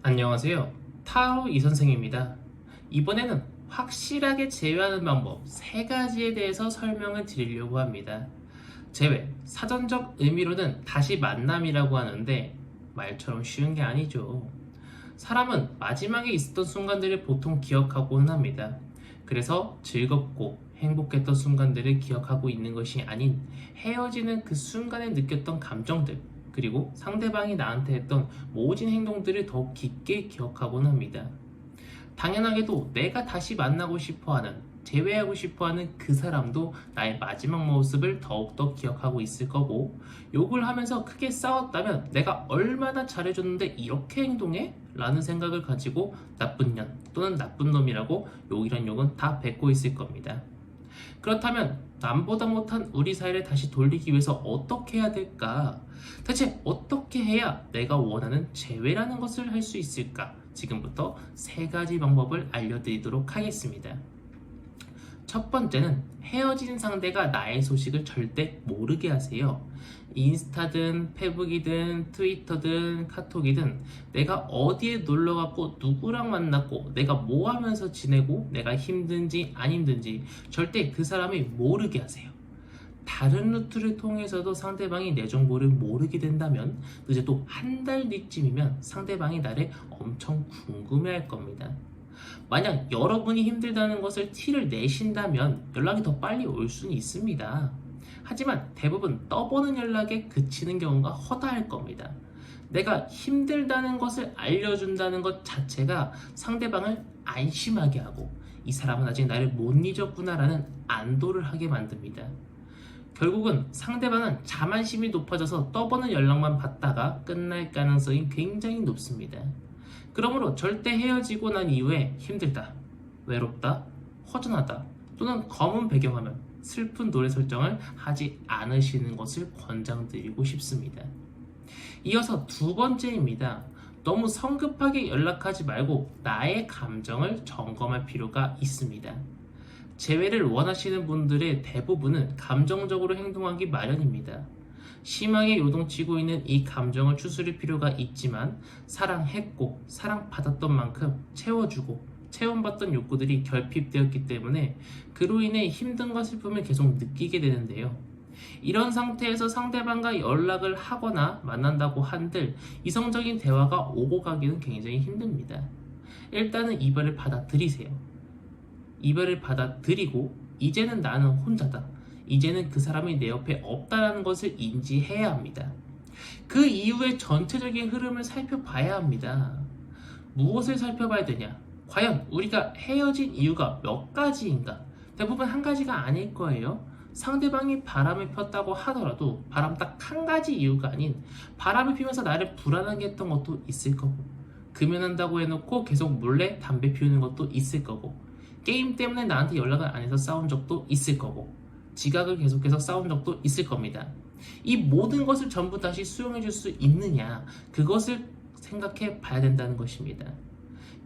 안녕하세요. 타로 이선생입니다. 이번에는 확실하게 제외하는 방법 3가지에 대해서 설명을 드리려고 합니다. 제외, 사전적 의미로는 다시 만남이라고 하는데 말처럼 쉬운 게 아니죠. 사람은 마지막에 있었던 순간들을 보통 기억하고는 합니다. 그래서 즐겁고 행복했던 순간들을 기억하고 있는 것이 아닌 헤어지는 그 순간에 느꼈던 감정들, 그리고 상대방이 나한테 했던 모진 행동들을 더욱 깊게 기억하곤 합니다. 당연하게도 내가 다시 만나고 싶어하는, 재회하고 싶어하는 그 사람도 나의 마지막 모습을 더욱더 기억하고 있을 거고, 욕을 하면서 크게 싸웠다면 내가 얼마나 잘해줬는데 이렇게 행동해? 라는 생각을 가지고 나쁜 년 또는 나쁜 놈이라고 욕이란 욕은 다 뱉고 있을 겁니다. 그렇다면 남보다 못한 우리 사이를 다시 돌리기 위해서 어떻게 해야 될까? 대체 어떻게 해야 내가 원하는 재회라는 것을 할 수 있을까? 지금부터 3가지 방법을 알려드리도록 하겠습니다. 첫 번째는 헤어진 상대가 나의 소식을 절대 모르게 하세요. 인스타든 페북이든 트위터든 카톡이든 내가 어디에 놀러갔고 누구랑 만났고 내가 뭐 하면서 지내고 내가 힘든지 안 힘든지 절대 그 사람이 모르게 하세요. 다른 루트를 통해서도 상대방이 내 정보를 모르게 된다면 늦어도 한 달 뒤쯤이면 상대방이 나를 엄청 궁금해할 겁니다. 만약 여러분이 힘들다는 것을 티를 내신다면 연락이 더 빨리 올 수는 있습니다. 하지만 대부분 떠보는 연락에 그치는 경우가 허다할 겁니다. 내가 힘들다는 것을 알려준다는 것 자체가 상대방을 안심하게 하고 이 사람은 아직 나를 못 잊었구나라는 안도를 하게 만듭니다. 결국은 상대방은 자만심이 높아져서 떠보는 연락만 받다가 끝날 가능성이 굉장히 높습니다. 그러므로 절대 헤어지고 난 이후에 힘들다, 외롭다, 허전하다 또는 검은 배경화면, 슬픈 노래 설정을 하지 않으시는 것을 권장드리고 싶습니다. 이어서 2번째입니다. 너무 성급하게 연락하지 말고 나의 감정을 점검할 필요가 있습니다. 재회를 원하시는 분들의 대부분은 감정적으로 행동하기 마련입니다. 심하게 요동치고 있는 이 감정을 추스릴 필요가 있지만 사랑했고 사랑받았던 만큼 채워주고 체험받던 욕구들이 결핍되었기 때문에 그로 인해 힘듦과 슬픔을 계속 느끼게 되는데요. 이런 상태에서 상대방과 연락을 하거나 만난다고 한들 이성적인 대화가 오고 가기는 굉장히 힘듭니다. 일단은 이별을 받아들이세요. 이별을 받아들이고 이제는 나는 혼자다. 이제는 그 사람이 내 옆에 없다는 것을 인지해야 합니다. 그 이후의 전체적인 흐름을 살펴봐야 합니다. 무엇을 살펴봐야 되냐? 과연 우리가 헤어진 이유가 몇 가지인가? 대부분 한 가지가 아닐 거예요. 상대방이 바람을 폈다고 하더라도 바람 딱 한 가지 이유가 아닌 바람을 피면서 나를 불안하게 했던 것도 있을 거고, 금연한다고 해놓고 계속 몰래 담배 피우는 것도 있을 거고, 게임 때문에 나한테 연락을 안 해서 싸운 적도 있을 거고, 지각을 계속해서 싸운 적도 있을 겁니다. 이 모든 것을 전부 다시 수용해 줄 수 있느냐, 그것을 생각해 봐야 된다는 것입니다.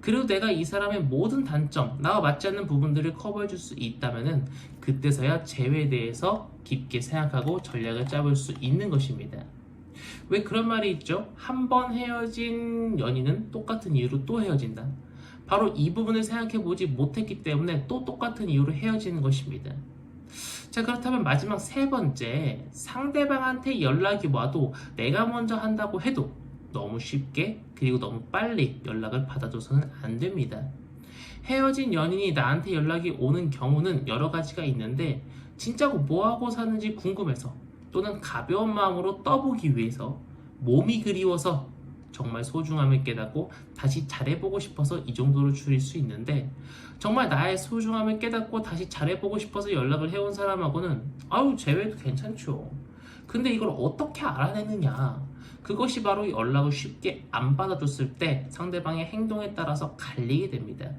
그리고 내가 이 사람의 모든 단점, 나와 맞지 않는 부분들을 커버해 줄 수 있다면 그때서야 재회에 대해서 깊게 생각하고 전략을 짜볼 수 있는 것입니다. 왜 그런 말이 있죠? 한 번 헤어진 연인은 똑같은 이유로 또 헤어진다. 바로 이 부분을 생각해 보지 못했기 때문에 또 똑같은 이유로 헤어지는 것입니다. 자, 그렇다면 마지막 3번째, 상대방한테 연락이 와도 내가 먼저 한다고 해도 너무 쉽게 그리고 너무 빨리 연락을 받아줘서는 안 됩니다. 헤어진 연인이 나한테 연락이 오는 경우는 여러 가지가 있는데 진짜로 뭐하고 사는지 궁금해서 또는 가벼운 마음으로 떠보기 위해서, 몸이 그리워서, 정말 소중함을 깨닫고 다시 잘해보고 싶어서 이 정도로 줄일 수 있는데, 정말 나의 소중함을 깨닫고 다시 잘해보고 싶어서 연락을 해온 사람하고는 아유 재회도 괜찮죠. 근데 이걸 어떻게 알아내느냐, 그것이 바로 연락을 쉽게 안 받아줬을 때 상대방의 행동에 따라서 갈리게 됩니다.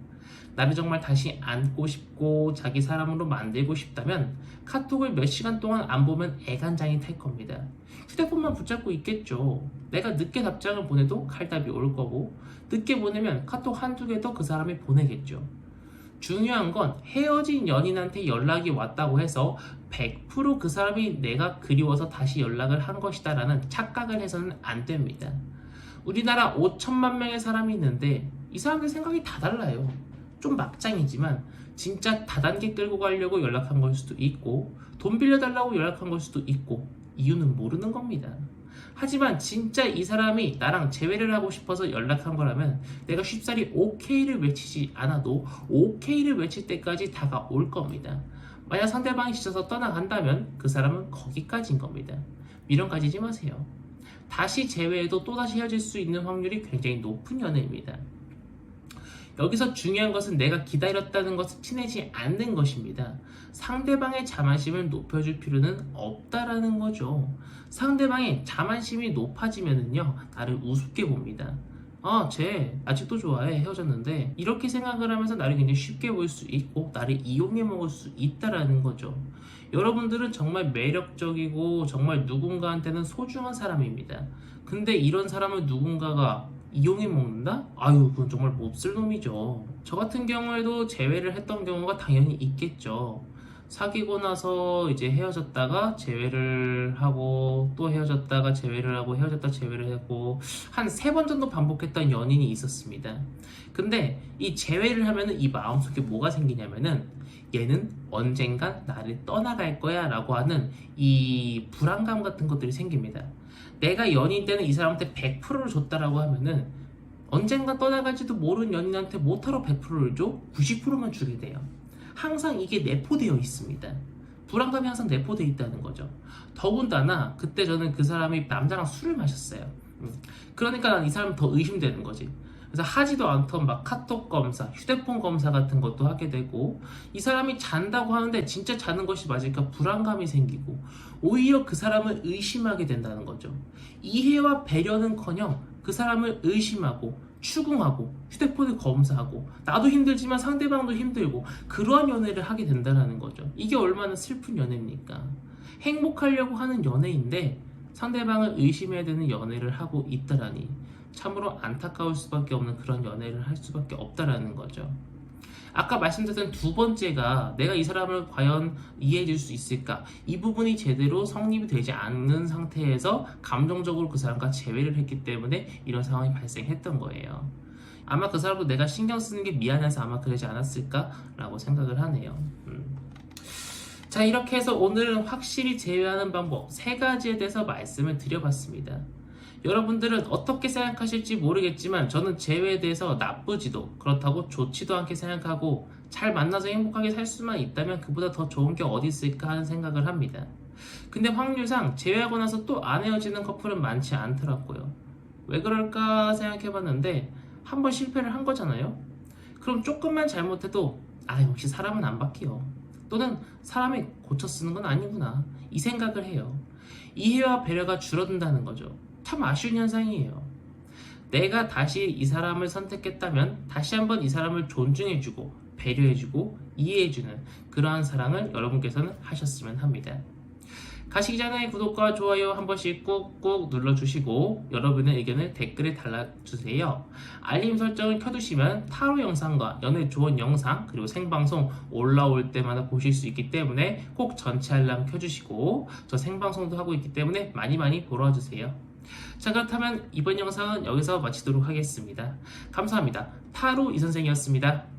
나를 정말 다시 안고 싶고 자기 사람으로 만들고 싶다면 카톡을 몇 시간 동안 안 보면 애간장이 탈 겁니다. 휴대폰만 붙잡고 있겠죠. 내가 늦게 답장을 보내도 칼답이 올 거고, 늦게 보내면 카톡 한두 개 더 그 사람이 보내겠죠. 중요한 건 헤어진 연인한테 연락이 왔다고 해서 100% 그 사람이 내가 그리워서 다시 연락을 한 것이다 라는 착각을 해서는 안 됩니다. 우리나라 5천만 명의 사람이 있는데 이 사람들 생각이 다 달라요. 좀 막장이지만 진짜 다단계 끌고 가려고 연락한 걸 수도 있고 돈 빌려달라고 연락한 걸 수도 있고 이유는 모르는 겁니다. 하지만 진짜 이 사람이 나랑 재회를 하고 싶어서 연락한 거라면 내가 쉽사리 OK를 외치지 않아도 OK를 외칠 때까지 다가올 겁니다. 만약 상대방이 지쳐서 떠나간다면 그 사람은 거기까지인 겁니다. 미련 가지지 마세요. 다시 재회해도 또다시 헤어질 수 있는 확률이 굉장히 높은 연애입니다. 여기서 중요한 것은 내가 기다렸다는 것을 티내지 않는 것입니다. 상대방의 자만심을 높여줄 필요는 없다라는 거죠. 상대방의 자만심이 높아지면은요, 나를 우습게 봅니다. 쟤 아직도 좋아해, 헤어졌는데 이렇게 생각을 하면서 나를 굉장히 쉽게 볼 수 있고 나를 이용해 먹을 수 있다라는 거죠. 여러분들은 정말 매력적이고 정말 누군가한테는 소중한 사람입니다. 근데 이런 사람을 누군가가 이용해 먹는다? 아유, 그건 정말 몹쓸 놈이죠. 저 같은 경우에도 재회를 했던 경우가 당연히 있겠죠. 사귀고 나서 이제 헤어졌다가 재회를 하고 또 헤어졌다가 재회를 하고 헤어졌다 재회를 하고 한 3번 정도 반복했던 연인이 있었습니다. 근데 이 재회를 하면은 이 마음속에 뭐가 생기냐면은 얘는 언젠간 나를 떠나갈 거야 라고 하는 이 불안감 같은 것들이 생깁니다. 내가 연인 때는 이 사람한테 100%를 줬다라고 하면은 언젠가 떠나갈지도 모르는 연인한테 못하러 100%를 줘? 90%만 주게 돼요. 항상 이게 내포되어 있습니다. 불안감이 항상 내포되어 있다는 거죠. 더군다나 그때 저는 그 사람이 남자랑 술을 마셨어요. 그러니까 난 이 사람이 더 의심되는 거지. 그래서 하지도 않던 막 카톡 검사, 휴대폰 검사 같은 것도 하게 되고 이 사람이 잔다고 하는데 진짜 자는 것이 맞을까 불안감이 생기고 오히려 그 사람을 의심하게 된다는 거죠. 이해와 배려는커녕 그 사람을 의심하고 추궁하고 휴대폰을 검사하고 나도 힘들지만 상대방도 힘들고 그러한 연애를 하게 된다는 거죠. 이게 얼마나 슬픈 연애입니까? 행복하려고 하는 연애인데 상대방을 의심해야 되는 연애를 하고 있다라니 참으로 안타까울 수밖에 없는 그런 연애를 할 수밖에 없다라는 거죠. 아까 말씀드렸던 두 번째가 내가 이 사람을 과연 이해해 줄 수 있을까? 이 부분이 제대로 성립이 되지 않는 상태에서 감정적으로 그 사람과 재회를 했기 때문에 이런 상황이 발생했던 거예요. 아마 그 사람도 내가 신경 쓰는 게 미안해서 아마 그러지 않았을까라고 생각을 하네요. 자, 이렇게 해서 오늘은 확실히 재회하는 방법 3가지에 대해서 말씀을 드려봤습니다. 여러분들은 어떻게 생각하실지 모르겠지만 저는 재회에 대해서 나쁘지도 그렇다고 좋지도 않게 생각하고 잘 만나서 행복하게 살 수만 있다면 그보다 더 좋은 게 어디 있을까 하는 생각을 합니다. 근데 확률상 재회하고 나서 또 안 헤어지는 커플은 많지 않더라고요. 왜 그럴까 생각해봤는데 한 번 실패를 한 거잖아요. 그럼 조금만 잘못해도 역시 사람은 안 바뀌어. 또는 사람이 고쳐 쓰는 건 아니구나 이 생각을 해요. 이해와 배려가 줄어든다는 거죠. 참 아쉬운 현상이에요. 내가 다시 이 사람을 선택했다면 다시 한번 이 사람을 존중해주고 배려해주고 이해해주는 그러한 사랑을 여러분께서는 하셨으면 합니다. 가시기 전에 구독과 좋아요 한 번씩 꾹꾹 눌러주시고 여러분의 의견을 댓글에 달아주세요. 알림 설정을 켜두시면 타로 영상과 연애 조언 영상 그리고 생방송 올라올 때마다 보실 수 있기 때문에 꼭 전체 알람 켜주시고 저 생방송도 하고 있기 때문에 많이 보러 와주세요. 자, 그렇다면 이번 영상은 여기서 마치도록 하겠습니다. 감사합니다. 타로 이선생이었습니다.